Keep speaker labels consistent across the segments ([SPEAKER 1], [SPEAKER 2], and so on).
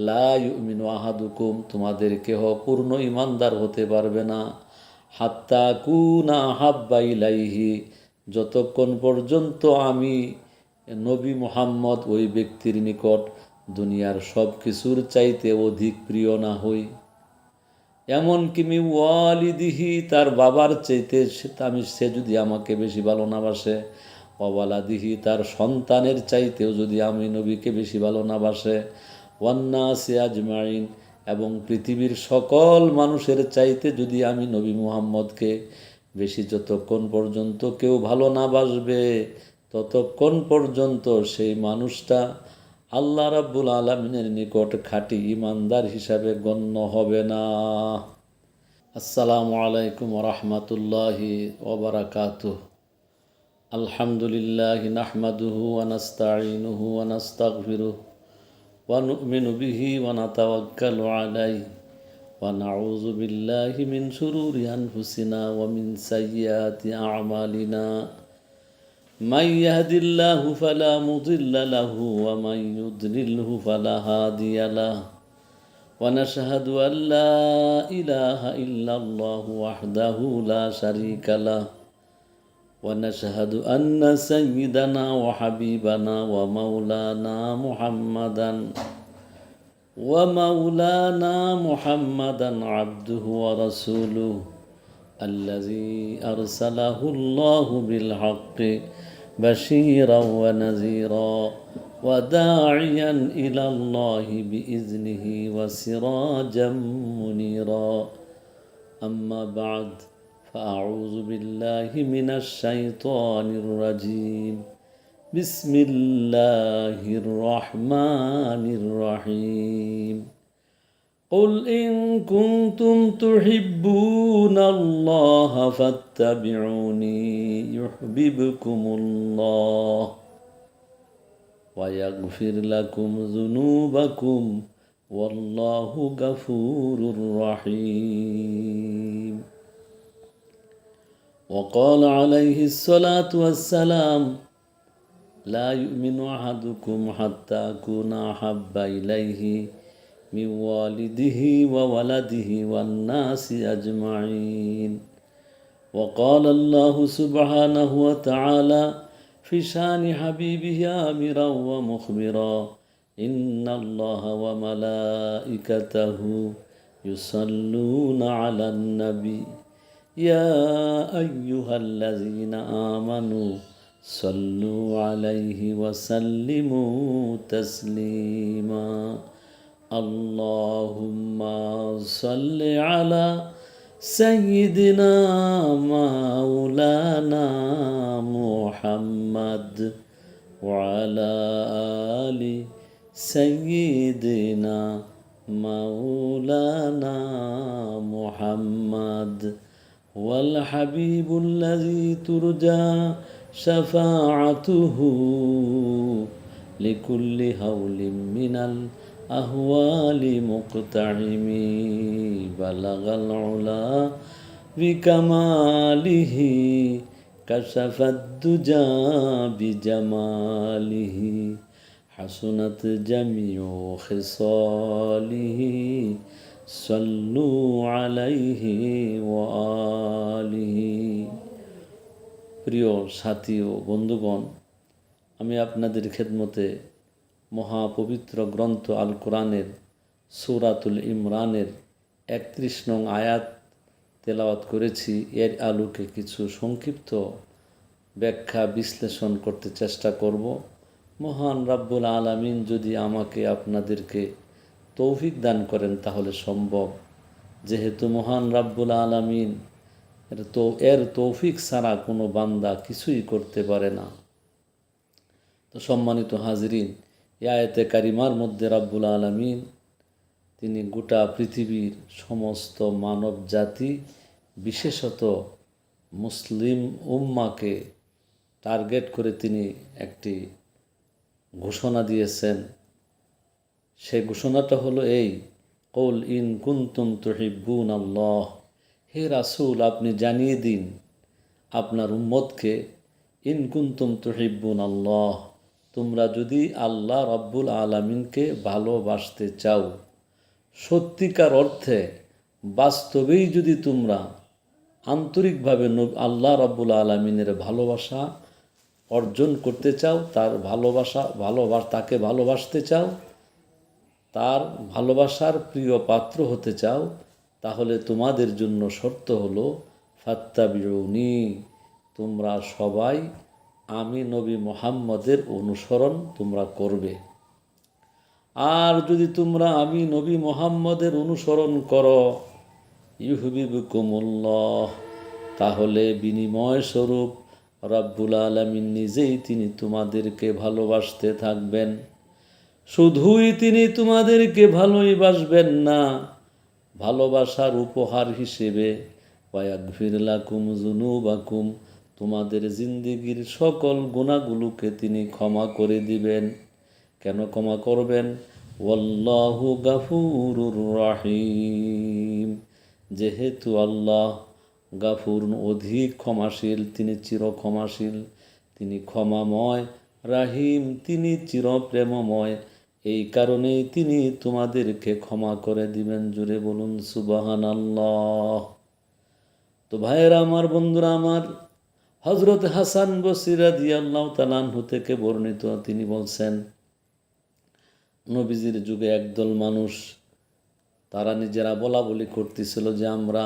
[SPEAKER 1] লা ইউমিনু আহাদুকুম, তোমাদের কেহ পূর্ণ ইমানদার হতে পারবে না, হাত্তা কুনা হাব্বা ইলাইহি, যতক্ষণ পর্যন্ত আমি নবী মুহাম্মদ ওই ব্যক্তির নিকট দুনিয়ার সব কিছুর চাইতে অধিক প্রিয় না হই। এমনকি মি ওয়ালিদিহি, তার বাবার চাইতে সে যদি আমাকে বেশি ভালো না বাসে, ওয়ালাদিহি, তার সন্তানের চাইতেও যদি আমি নবীকে বেশি ভালো না বাসে, ওয়ান্নাসি আজমাইন, এবং পৃথিবীর সকল মানুষের চাইতে যদি আমি নবী মুহাম্মদকে বেশি, যতক্ষণ পর্যন্ত কেউ ভালো না বাসবে ততক্ষণ পর্যন্ত সেই মানুষটা আল্লাহ রাব্বুল আলামিনের নিকট খাঁটি ইমানদার হিসাবে গণ্য হবে না। আসসালামু আলাইকুম ওয়া রাহমাতুল্লাহি ওয়া বারাকাতুহু। আলহামদুলিল্লাহি নাহমাদুহু ওয়া নাস্তাঈনুহু ওয়া নাস্তাগফিরুহু ওয়া নু'মিনু বিহি ওয়া নাতাওয়াক্কালু আলাইহি ওয়া নাউযু বিল্লাহি মিন শুরুরি আনফুসিনা ওয়া মিন সাইয়্যাতি আ'মালিনা। من يهد الله فلا مضل له ومن يضلله فلا هادي له ونشهد أن لا إله إلا الله وحده لا شريك له ونشهد أن سيدنا وحبيبنا ومولانا محمدا عبده ورسوله الذي أرسله الله بالحق بشيرا ونذيرا وداعيا إلى الله بإذنه وسراجا منيرا. أما بعد، فأعوذ بالله من الشيطان الرجيم. بسم الله الرحمن الرحيم. قل إن كنتم تحبون الله فاتبعوني يحببكم الله ويغفر لكم ذنوبكم والله غفور رحيم. وقال عليه الصلاة والسلام: لا يؤمن أحدكم حتى أكون أحب إليه من والده وولده والناس أجمعين. وقال الله سبحانه وتعالى في شان حبيبه آمرا ومخبرا: إن الله وملائكته يصلون على النبي يا أيها الذين آمنوا صلوا عليه وسلموا تسليما. اللهم صل على سيدنا مولانا محمد وعلى آل سيدنا مولانا محمد والحبيب الذي ترجى شفاعته لكل هول من الأهوال مقتحم. بلغ العلا بكماله كشف الدجى بجماله حسنت جميع خصاله صلوا عليه وآله. প্রিয় সাথী ও বন্ধুগণ, আমি আপনাদের খেদমতে মহাপবিত্র গ্রন্থ আল কোরআনের সূরাতুল ইমরানের 31 নং আয়াত তেলাওয়াত করেছি। এর আলোকে কিছু সংক্ষিপ্ত ব্যাখ্যা বিশ্লেষণ করতে চেষ্টা করব। মহান রাব্বুল আলামিন যদি আমাকে আপনাদেরকে তৌফিক দান করেন তাহলে সম্ভব, যেহেতু মহান রাব্বুল আলামিন এর তৌফিক ছাড়া কোনো বান্দা কিছুই করতে পারে না। তো সম্মানিত হাজরিন, এই আয়াতে কারিমার মধ্যে রাব্বুল আলামিন তিনি গোটা পৃথিবীর সমস্ত মানব জাতি, বিশেষত মুসলিম উম্মাকে টার্গেট করে তিনি একটি ঘোষণা দিয়েছেন। সেই ঘোষণাটা হলো এই: কুল ইন কুনতুম তুহিব্বুন আল্লাহ, হে রাসূল আপনি জানিয়ে দিন আপনার উম্মতকে, ইন কুনতুম তুহিব্বুন আল্লাহ, তোমরা যদি আল্লাহ রব্বুল আলামিনকে ভালোবাসতে চাও, সত্যিকার অর্থে বাস্তবেই যদি তোমরা আন্তরিকভাবে আল্লাহ রব্বুল আলামিনের ভালোবাসা অর্জন করতে চাও, তার তাকে ভালোবাসতে চাও, তার ভালোবাসার প্রিয় পাত্র হতে চাও, তাহলে তোমাদের জন্য শর্ত হলো ফাত্তাবিউনি, তোমরা সবাই আমি নবী মুহাম্মদের অনুসরণ তোমরা করবে। আর যদি তোমরা আমি নবী মুহাম্মদের অনুসরণ করো, ইউহিব্বুকুমুল্লাহ, তাহলে বিনিময় স্বরূপ রব্বুল আলামিন নিজেই তিনি তোমাদেরকে ভালোবাসতে থাকবেন। শুধুই তিনি তোমাদেরকে ভালোই বাসবেন না, ভালোবাসার উপহার হিসেবে ওয়ায়াগফির লাকুম যুনুবাকুম, তোমাদের জিন্দেগির সকল গুনাহগুলোকে তিনি ক্ষমা করে দিবেন। কেন ক্ষমা করবেন? ওয়াল্লাহু গাফুরুর রহিম, যেহেতু আল্লাহ গাফুর, অধিক ক্ষমাশীল, তিনি চির ক্ষমাশীল, তিনি ক্ষমাময়, রাহিম, তিনি চির প্রেমময়, এই কারণেই তিনি তোমাদেরকে ক্ষমা করে দিবেন। জুড়ে বলুন সুবহানাল্লাহ। তো ভাইয়েরা আমার, বন্ধুরা আমার, হযরত হাসান বসরি রাদিয়াল্লাহু তাআলা আনহু থেকে বর্ণিত, তিনি বলছেন, নবীজির যুগে একদল মানুষ তারা নিজেরা বলা বলি করতেছিল যে আমরা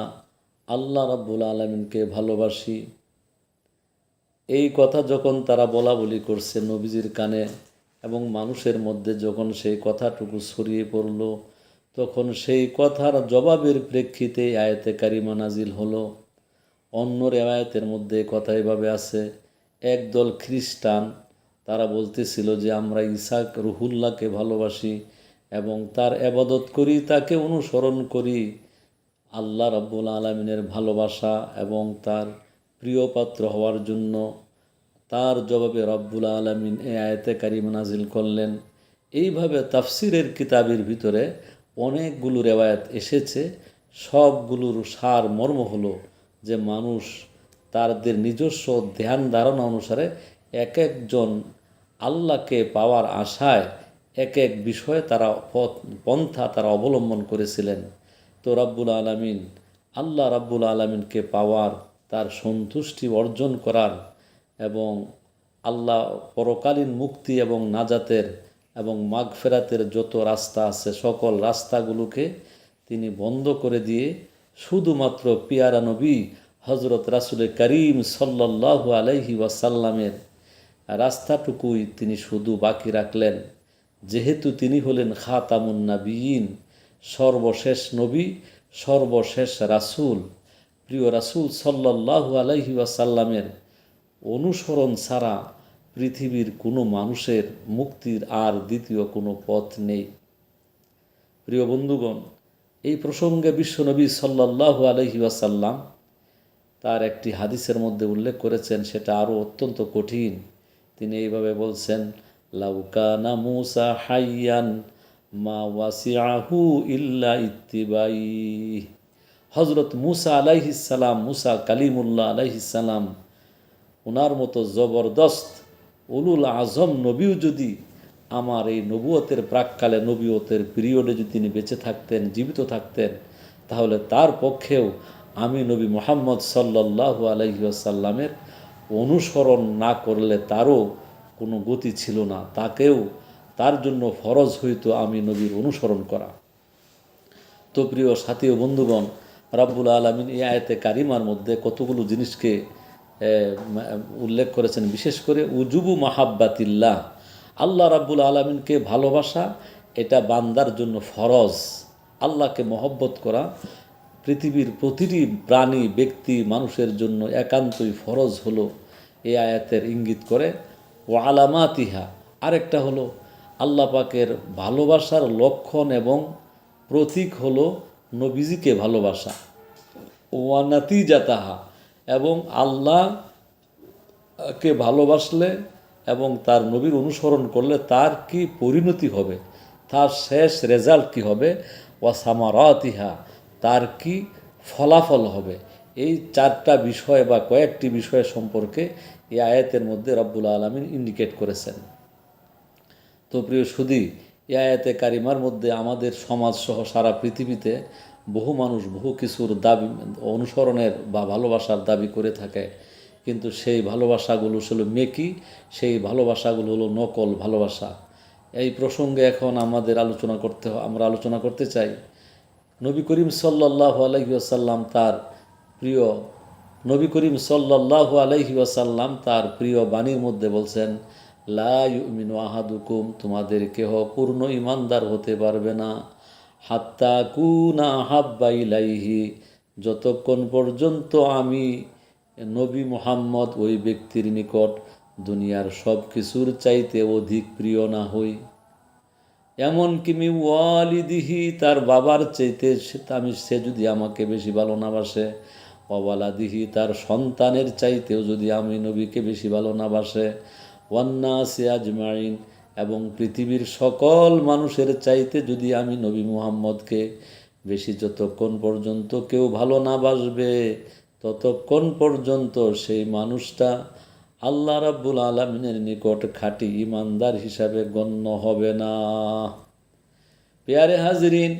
[SPEAKER 1] আল্লাহ রাব্বুল আলামিনকে ভালোবাসি। এই কথা যখন তারা বলা বলি করছে নবীজির কানে এবং মানুষের মধ্যে যখন সেই কথাটুকু ছড়িয়ে পড়ল, তখন সেই কথার জবাবের প্রেক্ষিতে আয়াতে কারিমা নাজিল হলো। অন্য রেওয়ায়েতের মধ্যে কথা এভাবে আছে, একদল খ্রিস্টান তারা বলতেছিল যে আমরা ঈসা রুহুল্লাহকে ভালোবাসি এবং তার ইবাদত করি, তাকে অনুসরণ করি। আল্লাহ রাব্বুল আলামিনের ভালোবাসা এবং তার প্রিয় পাত্র হওয়ার জন্য তার জবাবে রব্বুল আলামিন এই আয়াতে কারিমা নাজিল করলেন। এইভাবে তাফসিরের কিতাবের ভিতরে অনেকগুলো রেওয়ায়াত এসেছে। সবগুলোর সার মর্ম হলো যে মানুষ তাদের নিজস্ব ধ্যান ধারণা অনুসারে এক একজন আল্লাহকে পাওয়ার আশায় এক এক বিষয়ে তারা পন্থা তারা অবলম্বন করেছিলেন। তো রব্বুল আলামিন, আল্লাহ রাব্বুল আলামিনকে পাওয়ার, তার সন্তুষ্টি অর্জন করার এবং আল্লাহ পরকালীন মুক্তি এবং নাজাতের এবং মাগফিরাতের যত রাস্তা আছে সকল রাস্তাগুলোকে তিনি বন্ধ করে দিয়ে শুধুমাত্র পিয়ারা নবী হযরত রাসূল করিম সাল্লাল্লাহু আলাইহি ওয়াসাল্লামের রাস্তাটুকুই তিনি শুধু বাকি রাখলেন। যেহেতু তিনি হলেন খাতামুন নাবিয়িন, সর্বশেষ নবী, সর্বশেষ রাসূল, প্রিয় রাসূল সাল্লাল্লাহু আলাইহি ওয়াসাল্লামের অনুসরণ ছাড়া পৃথিবীর কোনো মানুষের মুক্তির আর দ্বিতীয় কোনো পথ নেই। প্রিয় বন্ধুগণ, এই প্রসঙ্গে বিশ্বনবী সাল্লাল্লাহু আলাইহি ওয়াসাল্লাম তার একটি হাদিসের মধ্যে উল্লেখ করেছেন, সেটা আরও অত্যন্ত কঠিন। তিনি এইভাবে বলছেন, লাউ কানা মূসা হাইয়ান মা ওয়াসিআহু ইল্লা ইত্তিবাই। হযরত মূসা আলাইহিস সালাম, মূসা কালিমুল্লাহ আলাইহিস সালাম, ওনার মতো জবরদস্ত উলুল আজম নবীও যদি আমার এই নবুয়তের প্রাককালে, নবুয়তের পিরিয়ডে যদি তিনি বেঁচে থাকতেন, জীবিত থাকতেন, তাহলে তার পক্ষেও আমি নবী মুহাম্মদ সাল্লাল্লাহু আলাইহি ওয়াসাল্লামের অনুসরণ না করলে তারও কোনো গতি ছিল না, তার জন্য ফরজ হইতো আমি নবীর অনুসরণ করা। তো প্রিয় সাথী ও বন্ধুগণ, রাব্বুল আলামিন এই আয়াতে কারিমার মধ্যে কতগুলো জিনিসকে উল্লেখ করেছেন। বিশেষ করে উজুবু মাহাব্বাতিল্লাহ, আল্লাহ রাব্বুল আলামিনকে ভালোবাসা এটা বান্দার জন্য ফরজ। আল্লাহকে মহব্বত করা পৃথিবীর প্রতিটি প্রাণী, ব্যক্তি, মানুষের জন্য একান্তই ফরজ হলো এই আয়াতের ইঙ্গিত করে। ও আলামাতিহা, আরেকটা হলো আল্লাহ পাকের ভালোবাসার লক্ষণ এবং প্রতীক হলো নবীজিকে ভালোবাসা। ওয়া নাতিজাতাহা, এবং আল্লাহকে ভালোবাসলে এবং তার নবীর অনুসরণ করলে তার কি পরিণতি হবে, তার শেষ রেজাল্ট কি হবে। ওয়া সামারাতিহা, তার কি ফলাফল হবে। এই চারটা বিষয় বা কয়েকটি বিষয় সম্পর্কে এই আয়াতের মধ্যে রব্বুল আলামিন ইন্ডিকেট করেছেন। তো প্রিয় সুধী, এই আয়াতে কারিমার মধ্যে আমাদের সমাজ সহ সারা পৃথিবীতে বহু মানুষ বহু কিছুর দাবি অনুসরণের বা ভালোবাসার দাবি করে থাকে, কিন্তু সেই ভালোবাসাগুলো ছিল মেকি, সেই ভালোবাসাগুলো হলো নকল ভালোবাসা। এই প্রসঙ্গে এখন আমরা আলোচনা করতে চাই। নবী করিম সাল্লাল্লাহু আলাইহি ওয়াসাল্লাম তার প্রিয় নবী করিম সাল্লাল্লাহু আলাইহি ওয়াসাল্লাম তার প্রিয় বাণীর মধ্যে বলছেন, লা ইউমিনু আহাদুকুম, তোমাদের কেহ পূর্ণ ইমানদার হতে পারবে না, হাত্তা কুনা আহাব্বা ইলাইহি, যতক্ষণ পর্যন্ত আমি নবী মুহাম্মদ ওই ব্যক্তির নিকট দুনিয়ার সব কিছুর চাইতে অধিক প্রিয় না হই। এমনকি মি ওয়ালিদিহি, তার বাবার চাইতে সে যদি আমাকে বেশি ভালো না বাসে, ওয়ালাদিহি, তার সন্তানের চাইতেও যদি আমি নবীকে বেশি ভালো না বাসে, ওয়ান্নাসি আজমাইন, এবং পৃথিবীর সকল মানুষের চাইতে যদি আমি নবী মুহাম্মদকে বেশি, যতক্ষণ পর্যন্ত কেউ ভালো না বাসবে ততক্ষণ পর্যন্ত সেই মানুষটা আল্লাহ রাব্বুল আলামিনের নিকট খাঁটি ইমানদার হিসাবে গণ্য হবে না। পেয়ারে হাজরিন,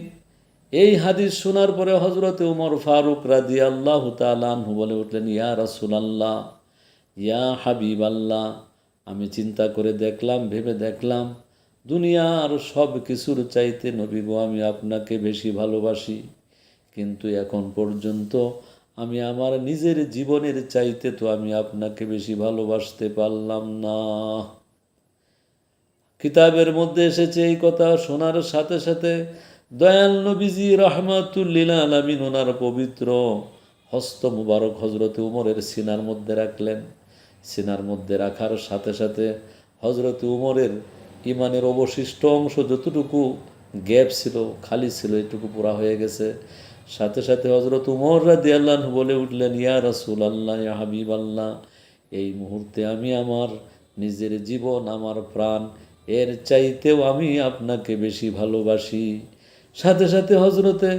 [SPEAKER 1] এই হাদিস শোনার পরে হযরতে উমর ফারুক রাদিয়াল্লাহু তাআলা আনহু বলে উঠলেন, ইয়া রাসূলুল্লাহ, ইয়া হাবিবাল্লাহ, আমি চিন্তা করে দেখলাম, ভেবে দেখলাম, দুনিয়ার সব কিছুর চাইতে নবী গো আমি আপনাকে বেশি ভালোবাসি, কিন্তু এখন পর্যন্ত আমি আমার নিজের জীবনের চাইতে তো আমি আপনাকে বেশি ভালোবাসতে পারলাম না। কিতাবের মধ্যে এসেছে, এই কথা শোনার সাথে সাথে দয়াল নবীজি রাহমাতুল্লিল আলামিন ওনার পবিত্র হস্ত মুবারক হজরতে উমরের সিনার মধ্যে রাখলেন। সিনার মধ্যে রাখার সাথে সাথে হজরতে উমরের ইমানের অবশিষ্ট অংশ যতটুকু গ্যাপ ছিল, খালি ছিল, এটুকু পুরা হয়ে গেছে। সাথে সাথে হজরত উমর রাদিয়াল্লাহু আনহু বলে উঠলেন, ইয়া রাসূলুল্লাহ, ইয়া হাবিবাল্লাহ, এই মুহূর্তে আমি আমার নিজের জীবন, আমার প্রাণ, এর চাইতেও আমি আপনাকে বেশি ভালোবাসি। সাথে সাথে হজরতে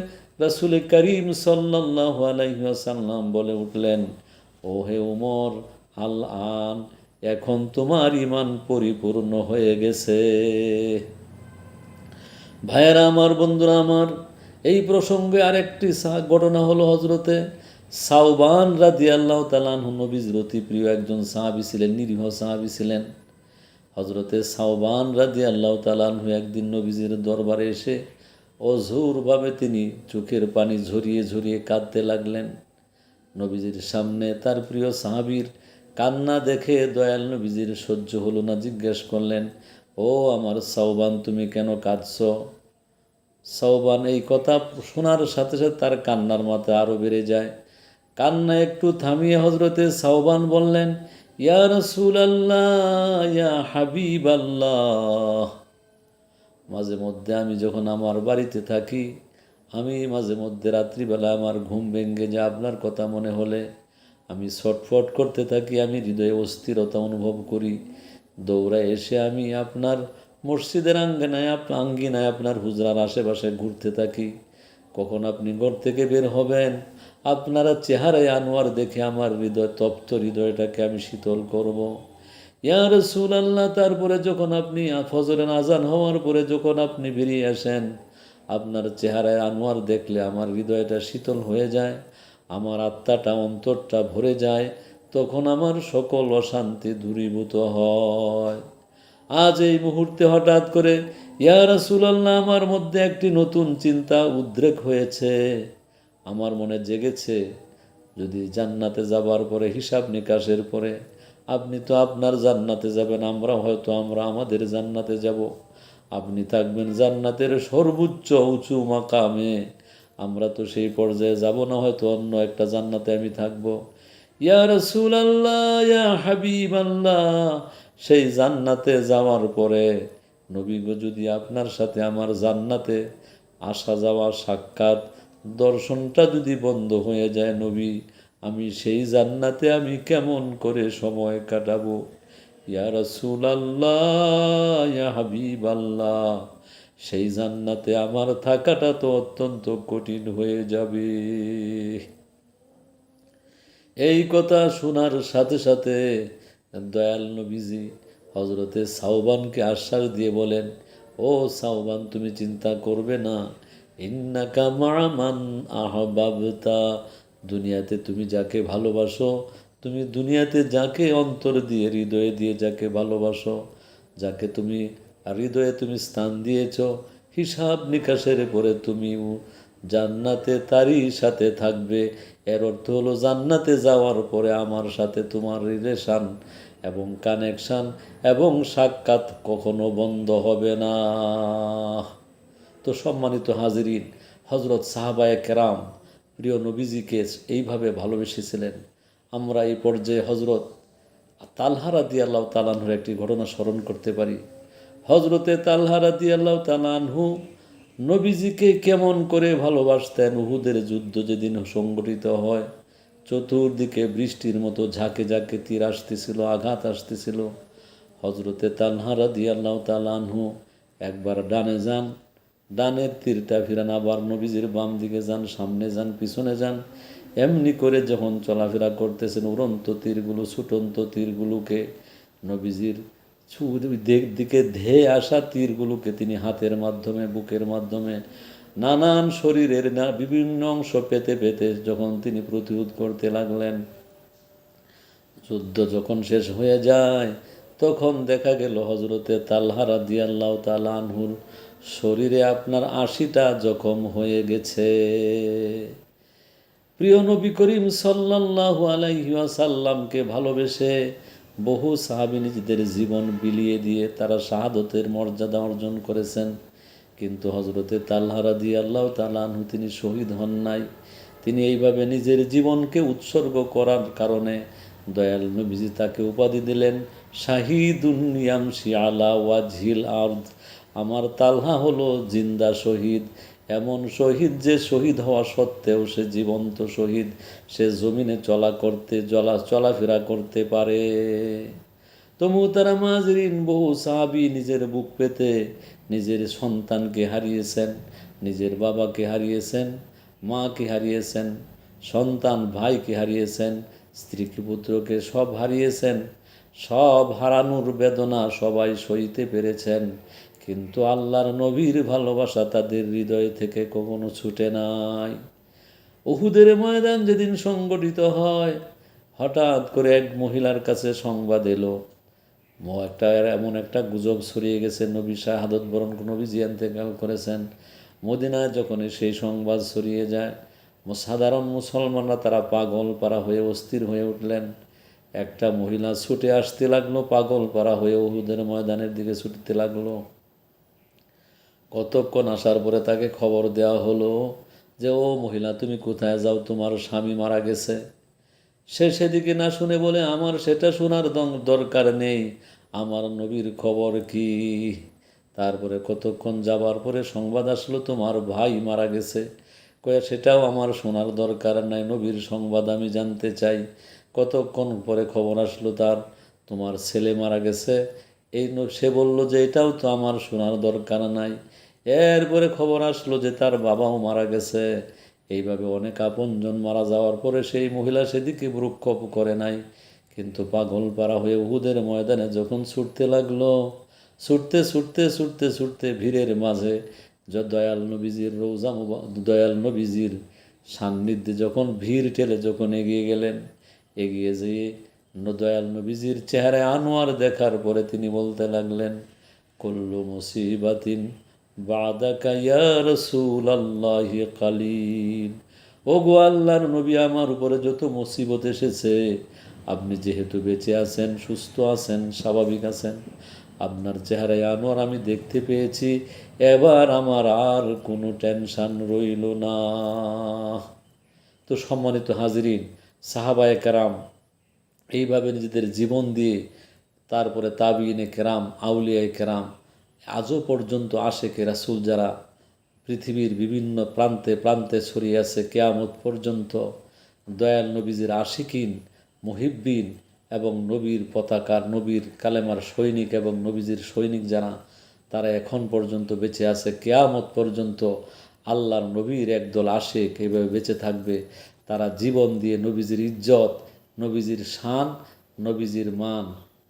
[SPEAKER 1] রাসূল করিম সাল্লাল্লাহু আলাইহি ওয়াসাল্লাম বলে উঠলেন, ও হে উমর, আল আন, এখন তোমার ঈমান পরিপূর্ণ হয়ে গেছে। ভাইয়েরা আমার, বন্ধুরা আমার, এই প্রসঙ্গে আরেকটি ঘটনা হলো হজরতে সাওবান রাদিয়াল্লাহু তাআলা আনহু, নবীর অতি প্রিয় একজন সাহাবী ছিলেন, নিরীহ সাহাবী ছিলেন। হজরতে সাওবান রাদিয়াল্লাহু তাআলা আনহু একদিন নবীজির দরবারে এসে অঝোরভাবে তিনি চোখের পানি ঝরিয়ে ঝরিয়ে কাঁদতে লাগলেন। নবীজির সামনে তার প্রিয় সাহাবীর কান্না দেখে দয়াল নবীজির সহ্য হলো না, জিজ্ঞেস করলেন, ও আমার সাওবান, তুমি কেন কাঁদছ? সাওবান এই কথা শোনার সাথে সাথে তার কান্নার মাত্রা আরও বেড়ে যায়। কান্না একটু থামিয়ে হজরতে সাওবান বললেন, ইয়া রাসূলুল্লাহ, ইয়া হাবিবাল্লাহ, মাঝে মধ্যে আমি যখন আমার বাড়িতে থাকি, আমি মাঝে মধ্যে রাত্রিবেলা আমার ঘুম ভেঙে যায় আপনার কথা মনে হলে, আমি ছটফট করতে থাকি, আমি হৃদয়ে অস্থিরতা অনুভব করি। দৌড়ায় এসে আমি আপনার মসজিদের আঙ্গিনায় আপনার হুজরার আশেপাশে ঘুরতে থাকি। কখন আপনি ঘর থেকে বের হবেন, আপনারা চেহারায় আনোয়ার দেখে আমার তপ্ত হৃদয়টাকে আমি শীতল করব। ইয়া রাসূলুল্লাহ, তারপরে যখন আপনি ফজরের আজান হওয়ার পরে যখন আপনি বেরিয়ে আসেন, আপনার চেহারায় আনোয়ার দেখলে আমার হৃদয়টা শীতল হয়ে যায়, আমার আত্মাটা, অন্তরটা ভরে যায়, তখন আমার সকল অশান্তি দূরীভূত হয়। আজ এই মুহূর্তে হঠাৎ করে ইয়া রাসূলুল্লাহ, আমার মধ্যে একটি নতুন চিন্তা উদ্রেক হয়েছে, আমার মনে জেগেছে, যদি জান্নাতে যাবার পরে, হিসাব নিকাশের পরে, আপনি তো আপনার জান্নাতে যাবেন, আমরা আমাদের জান্নাতে যাব, আপনি থাকবেন জান্নাতের সর্বোচ্চ উঁচু মাকামে, আমরা তো সেই পর্যায়ে যাব না, হয়তো অন্য একটা জান্নাতে আমি থাকব। ইয়া রাসূলুল্লাহ, ইয়া হাবিবাল্লাহ, সেই জান্নাতে যাওয়ার পরে নবী গো, যদি আপনার সাথে আমার জান্নাতে আসা যাওয়া, সাক্ষাৎ, দর্শনটা যদি বন্ধ হয়ে যায় নবী, আমি সেই জান্নাতে আমি কেমন করে সময় কাটাবো? ইয়া রাসূলুল্লাহ, ইয়া হাবিবাল্লাহ, সেই জান্নাতে আমার থাকাটা তো অত্যন্ত কঠিন হয়ে যাবে। এই কথা শোনার সাথে সাথে দয়াল নবীজি হজরতে সাওবানকে আশ্বাস দিয়ে বলেন, ও সাওবান, তুমি চিন্তা করবে না, ইন্নাকা মা মান আহবাবতা, দুনিয়াতে তুমি যাকে ভালোবাসো, তুমি দুনিয়াতে যাকে অন্তর দিয়ে হৃদয়ে দিয়ে যাকে ভালোবাসো, যাকে তুমি হৃদয়ে তুমি স্থান দিয়েছ, হিসাব নিকাশের পরে তুমিও জান্নাতে তারই সাথে থাকবে। এর অর্থ হলো জান্নাতে যাওয়ার পরে আমার সাথে তোমার রিলেশান এবং কানেকশান এবং সাক্ষাৎ কখনো বন্ধ হবে না। তো সম্মানিত হাজিরিন, হজরত সাহাবায়ে কেরাম প্রিয় নবীজিকে এইভাবে ভালোবেসেছিলেন। আমরা এই পর্যায়ে হজরত তালহা রাদিয়াল্লাহু তাআলা আনহুর একটি ঘটনা স্মরণ করতে পারি। হজরতে তালহা রাদিয়াল্লাহু তাআলা আনহু নবীজিকে কেমন করে ভালোবাসতেন। উহুদের যুদ্ধ যেদিন সংগঠিত হয়, চতুর্দিকে বৃষ্টির মতো ঝাঁকে ঝাঁকে তীর আসতেছিল, আঘাত আসতেছিল। হজরতে তালহা রাদিয়াল্লাহু তাআলা আনহু একবার ডানে যান, ডানের তীরটা ফিরান, আবার নবীজির বাম দিকে যান, সামনে যান, পিছনে যান। এমনি করে যখন চলাফেরা করতেছেন, উড়ন্ত তীরগুলো, ছুটন্ত তীরগুলোকে, নবীজির দিকে ধেয়ে আসা তীরগুলোকে তিনি হাতের মাধ্যমে, বুকের মাধ্যমে, নানান শরীরের বিভিন্ন অংশ পেতে পেতে যখন তিনি প্রতিরোধ করতে লাগলেন। যুদ্ধ যখন শেষ হয়ে যায়, তখন দেখা গেল হজরতে তালহা রাদিয়াল্লাহু তাআলা আনহুর শরীরে আপনার ৮০টা জখম হয়ে গেছে। প্রিয় নবী করিম সাল্লাল্লাহু আলাইহি ওয়াসাল্লামকে ভালোবেসে বহু সাহাবী নিজেদের জীবন বিলিয়ে দিয়ে তারা শাহাদতের মর্যাদা অর্জন করেছেন। কিন্তু হজরতে তালহা রাদিয়াল্লাহু তাআলা আনহু তিনি শহীদ হন নাই। তিনি এইভাবে নিজের জীবনকে উৎসর্গ করার কারণে দয়াল নবীজি তাকে উপাধি দিলেন শাহিদুন ইয়ামশি আলা ওয়াজহিল আরদ। আমার তালহা হলো জিন্দা শহীদ, এমন শহীদ যে শহীদ হওয়া সত্ত্বেও সে জীবন্ত শহীদ, সে জমিনে চলাফেরা করতে পারে। তো মুহতারাম হাজরিন, বহু সাহাবী নিজের বুক পেতে নিজের সন্তানকে হারিয়েছেন, নিজের বাবাকে হারিয়েছেন, মাকে হারিয়েছেন, সন্তান ভাইকে হারিয়েছেন, স্ত্রীকে পুত্রকে সব হারিয়েছেন। সব হারানোর বেদনা সবাই সইতে পেরেছেন, কিন্তু আল্লাহর নবীর ভালোবাসা তাদের হৃদয় থেকে কখনো ছুটে নাই। উহুদের ময়দান যেদিন সংগঠিত হয়, হঠাৎ করে এক মহিলার কাছে সংবাদ এলো, এমন একটা গুজব ছড়িয়ে গেছে, নবী শাহাদত বরণ নবীজি ইন্তেকাল করেছেন। মদিনায় যখন সেই সংবাদ ছড়িয়ে যায়, সাধারণ মুসলমানরা তারা পাগল পারা হয়ে অস্থির হয়ে উঠলেন। একটা মহিলা ছুটে আসতে লাগলো, পাগল পারা হয়ে উহুদের ময়দানের দিকে ছুটতে লাগলো। কতক্ষণ আসার পরে তাকে খবর দেওয়া হলো যে, ও মহিলা, তুমি কোথায় যাও, তোমার স্বামী মারা গেছে। সে সেদিকে না শুনে বলে, আমার সেটা শোনার দরকার নেই, আমার নবীর খবর কি। তারপরে কতক্ষণ যাবার পরে সংবাদ আসলো, তোমার ভাই মারা গেছে। কয়ে, সেটাও আমার শোনার দরকার নাই, নবীর সংবাদ আমি জানতে চাই। কতক্ষণ পরে খবর আসলো তার তোমার ছেলে মারা গেছে। সে বলল যে এটাও তো আমার শোনার দরকার নাই। এরপরে খবর আসলো যে তার বাবাও মারা গেছে। এইভাবে অনেক আপনজন মারা যাওয়ার পরে সেই মহিলা সেদিকে ভ্রুক্ষেপ করে নাই, কিন্তু পাগল পারা হয়ে উহুদের ময়দানে যখন ছুটতে লাগলো, ছুটতে ছুটতে ছুটতে ছুটতে ভিড়ের মাঝে দয়াল নবীজির সান্নিধ্যে যখন ভিড় ঠেলে যখন এগিয়ে গেলেন, এগিয়ে যেয়ে দয়াল নবীজির চেহারায় আনোয়ার দেখার পরে তিনি বলতে লাগলেন, কুল্লু মুসিবাতিন বাদাকা ইয়া রাসূলুল্লাহি কালিল। ও গো আল্লাহর নবী, আমার উপরে যত মুসিবত এসেছে, আপনি যেহেতু বেঁচে আছেন, সুস্থ আছেন, স্বাভাবিক আছেন, আপনার চেহারায় আনোয়ার আমি দেখতে পেয়েছি, এবার আমার আর কোনো টেনশন রইল না। তো সম্মানিত হাজিরিন, সাহাবায়ে কেরাম এইভাবে নিজেদের জীবন দিয়ে, তারপরে তাবিইনে কেরাম, আউলিয়ায়ে কেরাম, আজও পর্যন্ত আশেকে রাসূল যারা পৃথিবীর বিভিন্ন প্রান্তে প্রান্তে ছড়িয়ে আছে, কিয়ামত পর্যন্ত দয়াল নবীজির আশিকিন, মুহিব্বিন এবং নবীর পতাকার, নবীর কালেমার সৈনিক এবং নবীজির সৈনিক যারা, তারা এখন পর্যন্ত বেঁচে আছে। কিয়ামত পর্যন্ত আল্লাহর নবীর একদল আশিক এইভাবে বেঁচে থাকবে। তারা জীবন দিয়ে নবীজির ইজ্জত, নবীজির শান, নবীজির মান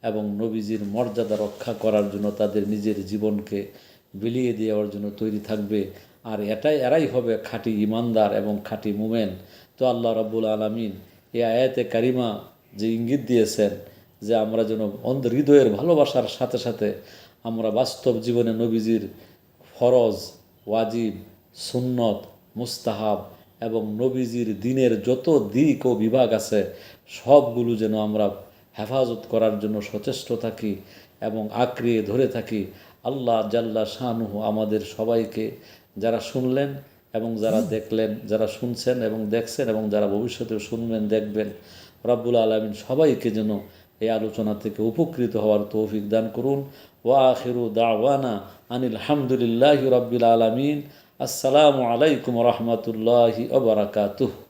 [SPEAKER 1] এবং নবীজির মর্যাদা রক্ষা করার জন্য তাদের নিজের জীবনকে বিলিয়ে দেওয়ার জন্য তৈরি থাকবে। আর এরাই হবে খাঁটি ইমানদার এবং খাঁটি মুমেন। তো আল্লাহ রাব্বুল আলামিন এই আয়াতে কারিমা যে ইঙ্গিত দিয়েছেন যে আমরা যেন হৃদয়ের ভালোবাসার সাথে সাথে আমরা বাস্তব জীবনে নবীজির ফরজ, ওয়াজিব, সুন্নত, মুস্তাহাব এবং নবীজির দিনের যত দিক ও বিভাগ আছে সবগুলো যেন আমরা হেফাজত করার জন্য সচেষ্ট থাকি এবং আঁকড়িয়ে ধরে থাকি। আল্লাহ জাল্লা শানুহু আমাদের সবাইকে, যারা শুনলেন এবং যারা দেখলেন, যারা শুনছেন এবং দেখছেন এবং যারা ভবিষ্যতেও শুনবেন দেখবেন, রব্বুল আলামিন সবাইকে যেন এই আলোচনা থেকে উপকৃত হওয়ার তৌফিক দান করুন। ওয়া আখিরু দাওয়ানা আনিল হামদুলিল্লাহি রাব্বিল আলামিন। আসসালামু আলাইকুম রহমতুল্লাহি ওয়া বারাকাতুহু।